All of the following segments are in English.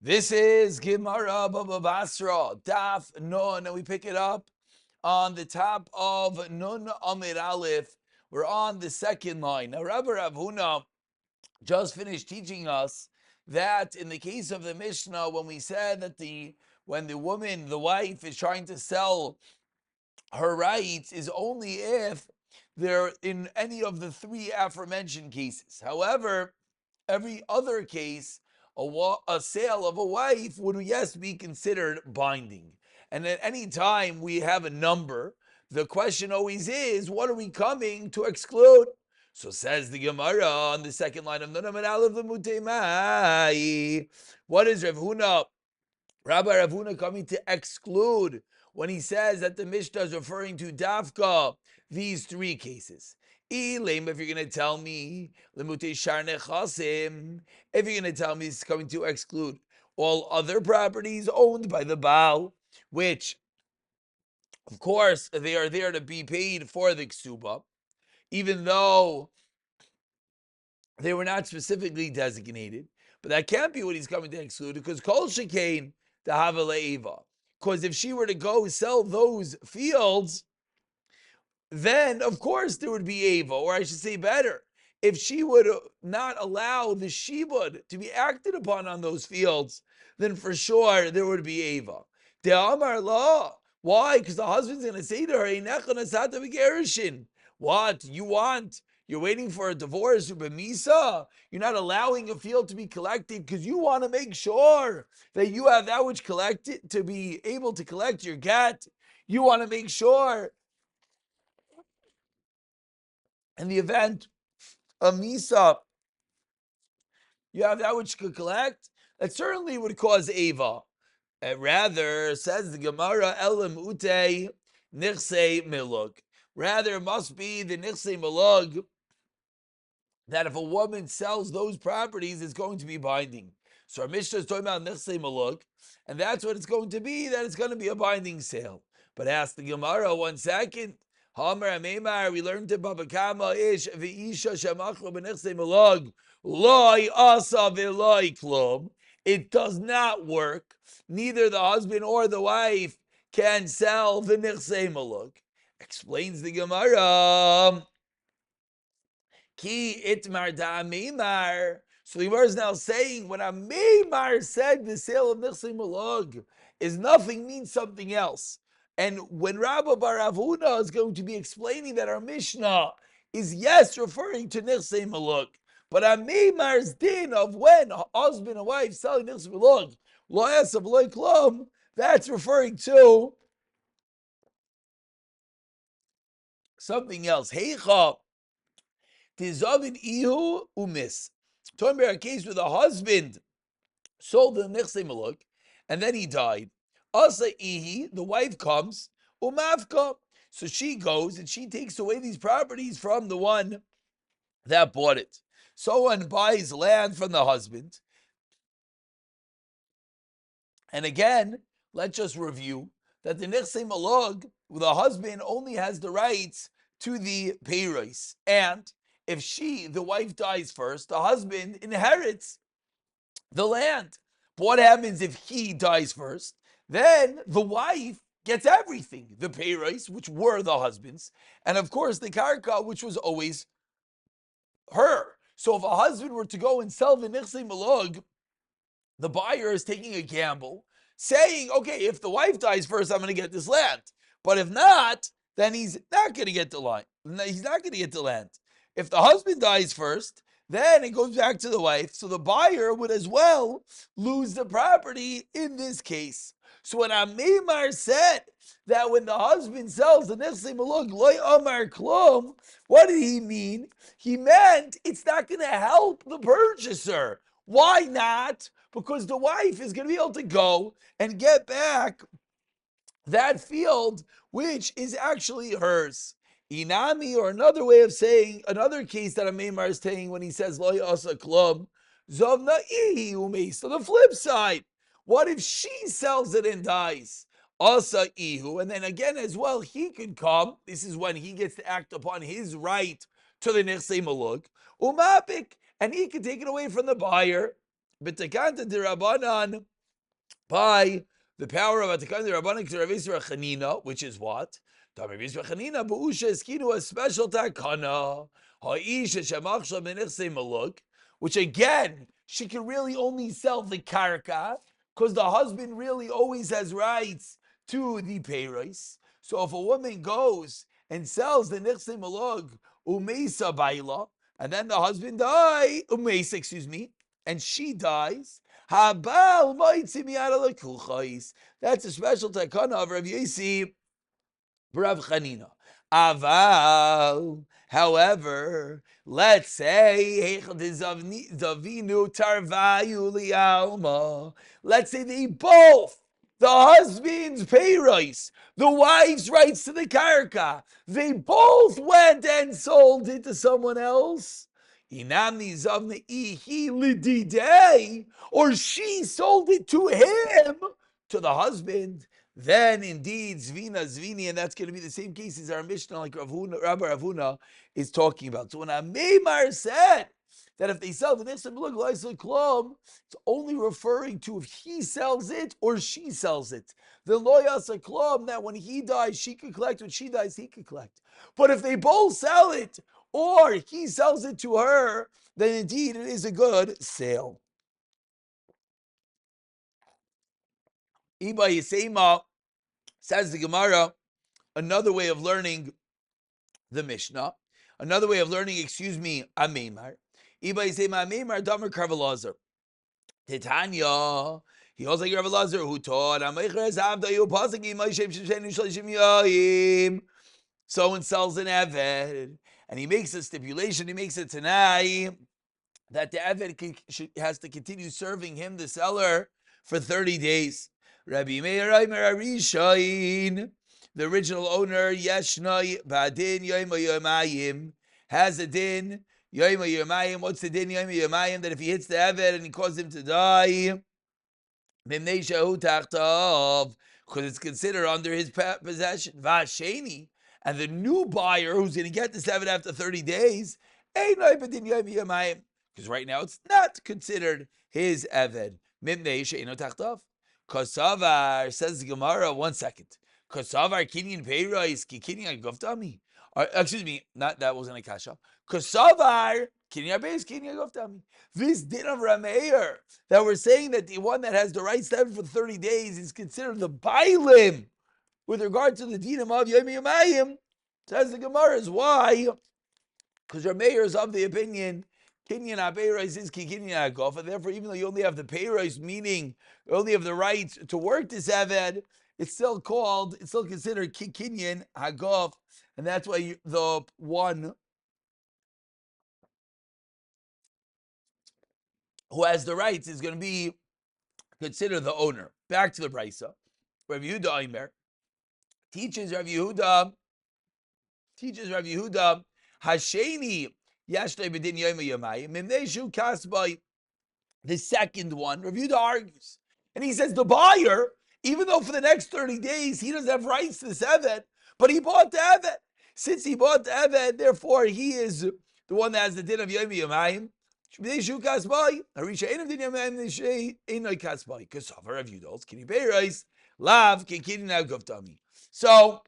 This is Gemara Baba Basra, Daf Nun, and we pick it up on the top of Nun Amir Aleph. We're on the second line. Now, Rabbi Rav Huna just finished teaching us that in the case of the Mishnah, when we said that when the woman, the wife, is trying to sell her rights, is only if they're in any of the three aforementioned cases. However, every other case, a sale of a wife would, yes, be considered binding. And at any time we have a number, the question always is, what are we coming to exclude? So says the Gemara on the second line of Nunam and Aleph Mutemai. What is Rav Huna, Rabbi Rav Huna, coming to exclude when he says that the Mishnah is referring to Dafka, these three cases? If you're going to tell me, if you're going to tell me it's coming to exclude all other properties owned by the Baal, which, of course, they are there to be paid for the ksuba, even though they were not specifically designated. But that can't be what he's coming to exclude, because kol shekain the havale'eva. Because if she were to go sell those fields, then of course there would be Ava, or I should say better, if she would not allow the shibud to be acted upon on those fields, then for sure there would be Ava. De Amar La. Why? Because the husband's going to say to her, what? You're waiting for a divorce, Misa. You're not allowing a field to be collected because you want to make sure that you have that which collected to be able to collect your get. You want to make sure in the event of Misa, you have that which could collect. That certainly would cause Ava. Rather, says the Gemara, Elam Ute Nichse Milug. Rather, it must be the Nichse Milug, that if a woman sells those properties, it's going to be binding. So our Mishnah is talking about Nichse Milug, and that's what it's going to be, that it's going to be a binding sale. But ask the Gemara, 1 second. Hamer Amemar, we learned to Baba Kama Ish V'isha Shemachlo B'Nichse Milug Loi Asa V'Loi Klum. It does not work. Neither the husband or the wife can sell the Nichse Milug. Explains the Gemara. Ki itmar da meimar. So the Gemara is now saying when a meimar said the sale of Nichse Milug is nothing, means something else. And when Rabbi Bar Avuna is going to be explaining that our Mishnah is, yes, referring to Nichse Milug, but a meimar's din of when a husband and wife selling Nichse Milug, lo yasav lo klum, that's referring to something else. Heicha tizavin ihu umis. Talking about a case where the husband sold the Nichse Milug and then he died. Asa ihi, the wife comes, umavka. So she goes and she takes away these properties from the one that bought it. Someone buys land from the husband. And again, let's just review that the Nichse Milug, the husband only has the rights to the payros. And if the wife dies first, the husband inherits the land. But what happens if he dies first? Then the wife gets everything. The payros, which were the husband's, and of course the karka, which was always her. So if a husband were to go and sell the Nichse Milug, the buyer is taking a gamble, saying, okay, if the wife dies first, I'm going to get this land. But if not, then he's not going to get the land. He's not going to get the land. If the husband dies first, then it goes back to the wife. So the buyer would as well lose the property in this case. So when Amemar said that when the husband sells the Nichse Milug, loy amar klum, what did he mean? He meant it's not going to help the purchaser. Why not? Because the wife is going to be able to go and get back that field, which is actually hers. Inami, or another way of saying, another case that Amemar is saying when he says lo yasa klum, zovna ihi umei. So the flip side, what if she sells it and dies? Asa ihu, and then again as well, he could come. This is when he gets to act upon his right to the Nichse Milug. Umapik, and he could take it away from the buyer. B'tekanta dirabanan, by the power of Atakan Rabbanik to Rav Yisra Chanina, which is what? Rav Yisra Chanina, Bu'usha Eskinu, a special takana, Ha'isha Shemachsha Menichse Maluk, which again, she can really only sell the karka, because the husband really always has rights to the payros. So if a woman goes and sells the Nichse Maluk, Umeisa Baila, and then the husband dies, Umeisa, excuse me, and she dies, Habal moitzi miyada lekulchais. That's a special takana of Rav Yossi Rav Chanina. Aval, however, let's say Zavinu Tarvayu Lialma. Let's say they both, the husband's pay rights, the wife's rights to the karka, they both went and sold it to someone else. Or she sold it to him, to the husband. Then indeed Zvina Zvini, and that's going to be the same case as our Mishnah, like Rabbi Ravuna is talking about. So when Ameimar said that if they sell the Nichse Maluk Laisa Klum, it's only referring to if he sells it or she sells it. The Loyasa Klum, that when he dies, she could collect, when she dies, he could collect. But if they both sell it, or he sells it to her, then indeed it is a good sale. Iba Yisema, says the Gemara, another way of learning the Mishnah, another way of learning, Ameimar. Iba Yisema Ameimar, Damer Karvelazar. Titania, he also like Rav Elazar, who taught, someone sells an Eved, and he makes a stipulation, he makes a Tanai, that the Eved has to continue serving him, the seller, for 30 days. Rabbi Meir Arishain, the original owner, Yeshnai Badin Yoima Yomayim, has a din, Yoima Yomayim. What's the din, Yoima Yomayim? That if he hits the Eved and he causes him to die, because it's considered under his possession. Vasheni, and the new buyer who's going to get this Eved after 30 days, because right now it's not considered his Eved. Kosavar, says the Gemara, 1 second. Kosavar kinyan peiros ki kinyan goftami. Excuse me, not that wasn't a kasha. Kosavar kinyan peiros kinyan goftami. This din of Rameir that we're saying that the one that has the rights to have it for 30 days is considered the bailim with regard to the din of Yom Yomayim. Says the Gemara is why? Because Rameir is of the opinion Kinyan HaPeiros is Ki Kinyan HaGof, and therefore, even though you only have the Peiros, meaning you only have the right to work this Eved, it's still considered Ki Kinyan HaGof, and that's why the one who has the rights is going to be considered the owner. Back to the Brisa. Rav Yehuda Aimer teaches Rav Yehuda, Hasheni Yashnei B'din Yom Yomayim Mimneshu Kasbay. The second one, Rav Yehuda argues, and he says the buyer, even though for the next 30 days he doesn't have rights to this Eved, but he bought the Eved. Since he bought the Eved, therefore he is the one that has the din of Yom Yomayim. Mimneshu Kasbay. Harisha Ein of Din Yom Yomayim Mimneshu Einoi Kasbay. Kasavar Rav Yehuda Kini Beiros Lav Kikini Nagavtami. So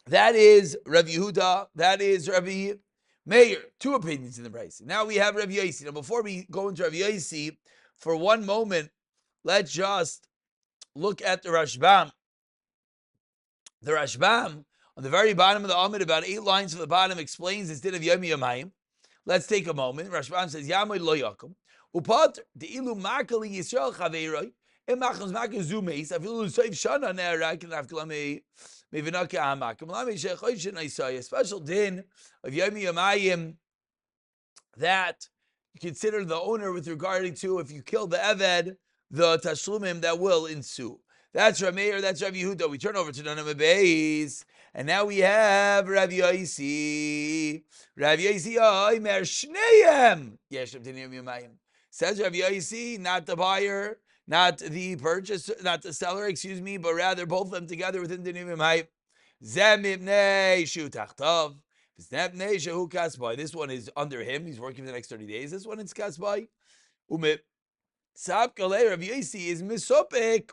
that is Rav Yehuda. That is Rabbi Meir. Two opinions in the Brisa. Now we have Rav Yossi. Now before we go into Rav Yossi, for one moment, let's just look at the Rashbam. The Rashbam, on the very bottom of the Amid, about 8 lines from the bottom, explains this din of Yom Yomayim. Let's take a moment. Rashbam says, Yamoid lo yakum. Upat, the ilu makali Yisrael chaveiroi, im machams makam zumeis, afilu soif shana ne'arak, and afkalame, mevinaka hamakam, lame shechoy shenaisai, a special din of Yom Yomayim that you consider the owner with regard to if you kill the Eved, the tashlumim that will ensue. That's Rav Meir, that's Rav Yehuda. We turn over to Nanam Beis, and now we have Rav Yossi. Rav Yossi, Oimer Shneim. Yeshem Dinim Yomayim. Says Rav Yossi, not the buyer, not the purchaser, not the seller, excuse me, but rather both of them together within Dinim Yomayim. Zem Ibnei Shu Tachtav. This one is under him. He's working for the next 30 days. This one is kasbay. Umit Sab Kalei Rav Yossi is misopek.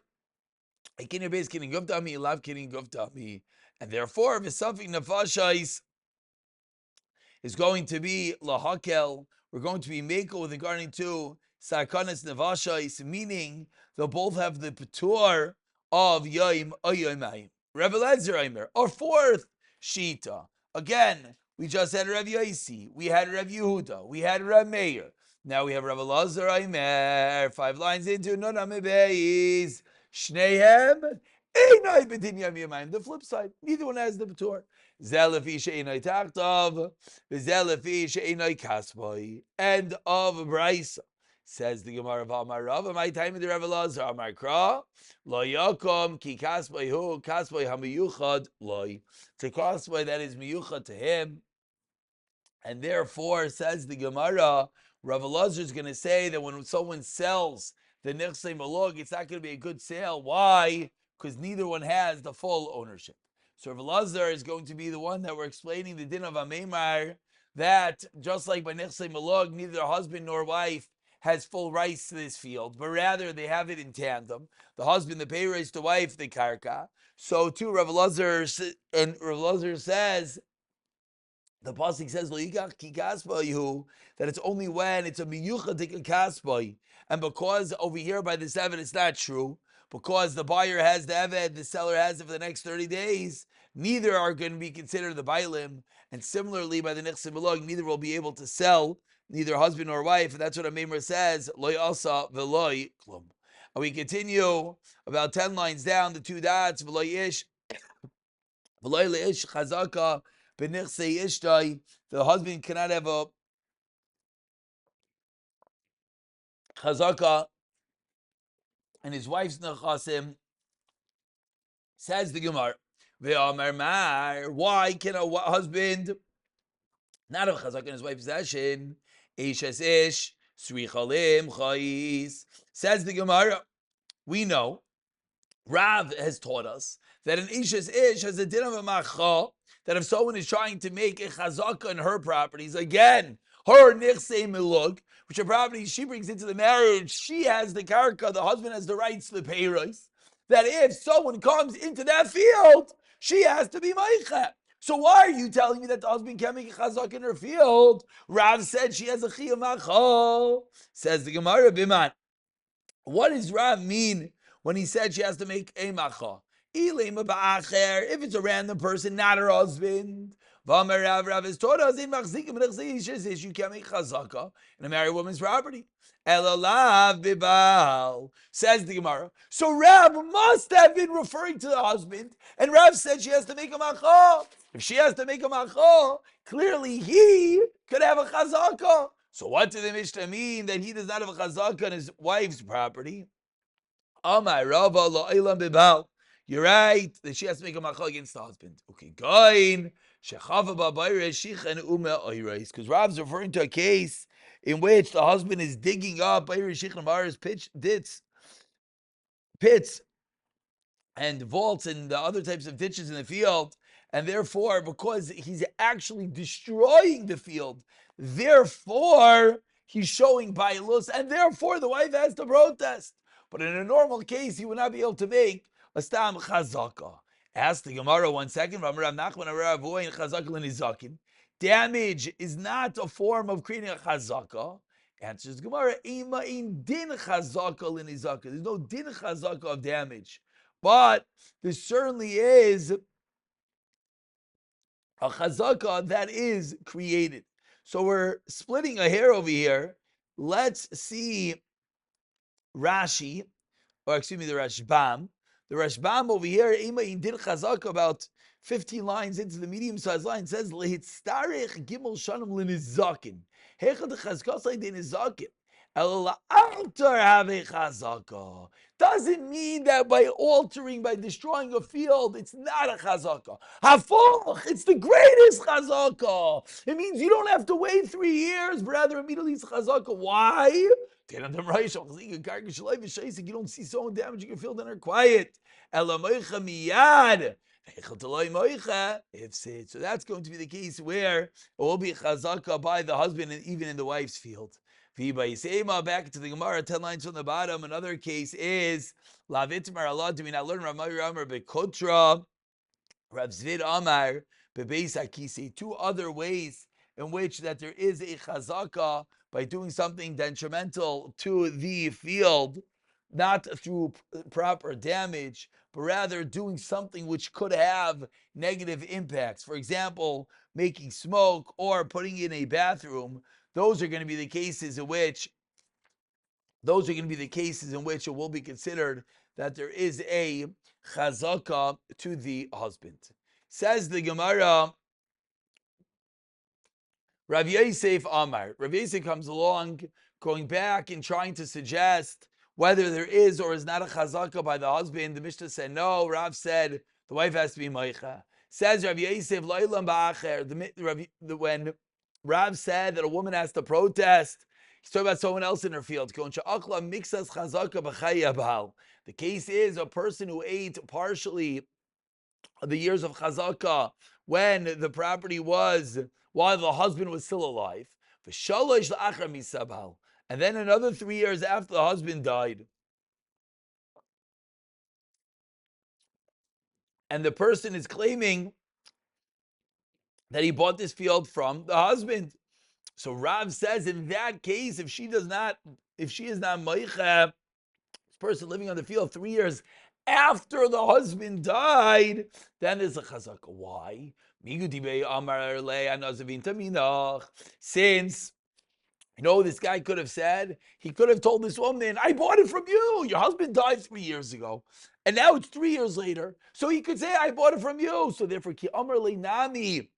Ikin base kidding gufdami, love kidding gufdami, and therefore v'safik nefashais is going to be lahakel. We're going to be meko with regarding to sarkanas nefashais, meaning they'll both have the patur of yoim oyomayim. Rebbe Lezer Aimer. Our fourth shita. Again, we just had Rav Yosi, we had Rav Yehuda, we had Rav Meir. Now we have Rav Elazar Aimer. 5 lines into Nona Mebeis. Shnehem. Einai B'din Yom Yomayim. The flip side. Neither one has the Patur. Zelefi She'einai Tachtav. Zelefi She'einai Kasboi. End of Brisa. Says the Gemara of Amar Rav. My time in the Rav Elazar Amar Kra. Lo Yakom Ki Kasboi Hu. Kasboi HaMiyuchad Loi. It's a kasboi that is miyuchad to him. And therefore, says the Gemara, Rav Elazar is going to say that when someone sells the Nechsei Malog, it's not going to be a good sale. Why? Because neither one has the full ownership. So Rav Elazar is going to be the one that we're explaining the din of Ameimar, that just like by Nechsei Malog, neither husband nor wife has full rights to this field, but rather they have it in tandem. The husband, the pay raise, the wife, the karka. So too, Rav Elazar, and Rav Elazar says, the pasuk says that it's only when it's a miyuchadik kasboi, and because over here by this eved it's not true, because the buyer has the eved, the seller has it for the next 30 days. Neither are going to be considered the bailim, and similarly by the nechsim belog, neither will be able to sell, neither husband or wife. And that's what a Maimer says. Loy asa veloy klum. And we continue about 10 lines down. The 2 dots veloy ish veloy leish chazaka. The husband cannot have a chazaka and his wife's nechasim. Says the Gemara, why can a husband not have chazaka in his wife's possession? Ish es ish, srichalim chayis. Says the Gemara, we know, Rav has taught us that an ish has a din of a macha, that if someone is trying to make a chazaka on her properties, again, her nichsei milug, which are properties she brings into the marriage, she has the karka, the husband has the rights to the payros, that if someone comes into that field, she has to be meicha. So why are you telling me that the husband can't make a chazaka in her field? Rav said she has a chiyuv macha. Says the Gemara, Biman. What does Rav mean when he said she has to make a macha? If it's a random person, not her husband. Rav has taught us you can't make chazaka in a married woman's property. Elalav bibal, says the Gemara. So Rav must have been referring to the husband, and Rav said she has to make a macha. If she has to make a macha, clearly he could have a chazaka. So what did the Mishnah mean that he does not have a chazaka on his wife's property? Amar Rava la'ilam bibal. You're right that she has to make a macha against the husband. Okay, goin shechava ba'bayre shichen ume oireis, because Rav's referring to a case in which the husband is digging up bayre shichen ba'aris pits and vaults and the other types of ditches in the field, and therefore, because he's actually destroying the field, therefore he's showing bailus, and therefore the wife has to protest. But in a normal case, he would not be able to make a stam chazaka. Ask the Gemara 1 second. Damage is not a form of creating a chazaka. Answers Gemara, Ima in din chazaka linizaka. There's no din chazaka of damage. But there certainly is a chazaka that is created. So we're splitting a hair over here. Let's see Rashi, or excuse me, the Rashbam. The Rashbam over here, Ima in din chazaka, about 15 lines into the medium-sized line, says lehitztarich gimel shanim linizakin. Hechad chazkasai din izakin. Doesn't mean that by altering, by destroying a field, it's not a chazaka. Hafoch, it's the greatest chazaka. It means you don't have to wait 3 years, but rather immediately it's chazaka. Why? You don't see someone damaging your field and are quiet. So that's going to be the case where it will be chazaka by the husband and even in the wife's field. Back to the Gemara, 10 lines from the bottom. Another case is Lavitmar Allah. Do we not learn Rav Meir Amar Bekotra, Rav Zvid Amar Bebeis Akisi? Two other ways in which that there is a chazaka by doing something detrimental to the field, not through proper damage, but rather doing something which could have negative impacts. For example, making smoke or putting in a bathroom. Those are going to be the cases in which it will be considered that there is a chazaka to the husband. Says the Gemara, Rav Yosef Amar. Rav Yosef comes along, going back and trying to suggest whether there is or is not a chazaka by the husband. The Mishnah said no. Rav said the wife has to be meicha. Says Rav Yosef, when Rav said that a woman has to protest, he's talking about someone else in her field. The case is a person who ate partially the years of chazaka when the property was while the husband was still alive. And then another 3 years after the husband died. And the person is claiming that he bought this field from the husband. So Rav says in that case, if she is not meicha, this person living on the field 3 years after the husband died, then there's a chazaka. Why? Since this guy could have said, he could have told this woman, I bought it from you. Your husband died 3 years ago. And now it's 3 years later. So he could say, I bought it from you. So therefore, ki amar le nami.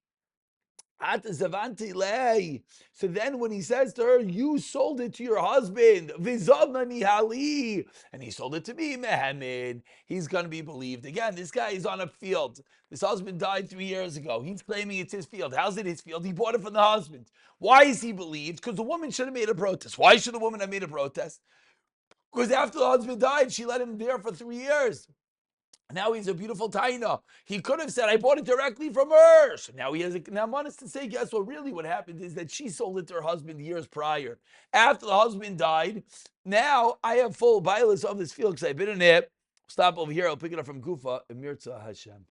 So then when he says to her, you sold it to your husband, and he sold it to me, Mehammed, he's going to be believed. Again, this guy is on a field. This husband died 3 years ago. He's claiming it's his field. How's it his field? He bought it from the husband. Why is he believed? Because the woman should have made a protest. Why should the woman have made a protest? Because after the husband died, she let him there for 3 years. Now he's a beautiful taina. He could have said, I bought it directly from her. So now he has a namanis to say, guess what? Really what happened is that she sold it to her husband years prior. After the husband died, now I have full bias of this field because I've been in it. Stop over here. I'll pick it up from Gufa. Emirza Hashem.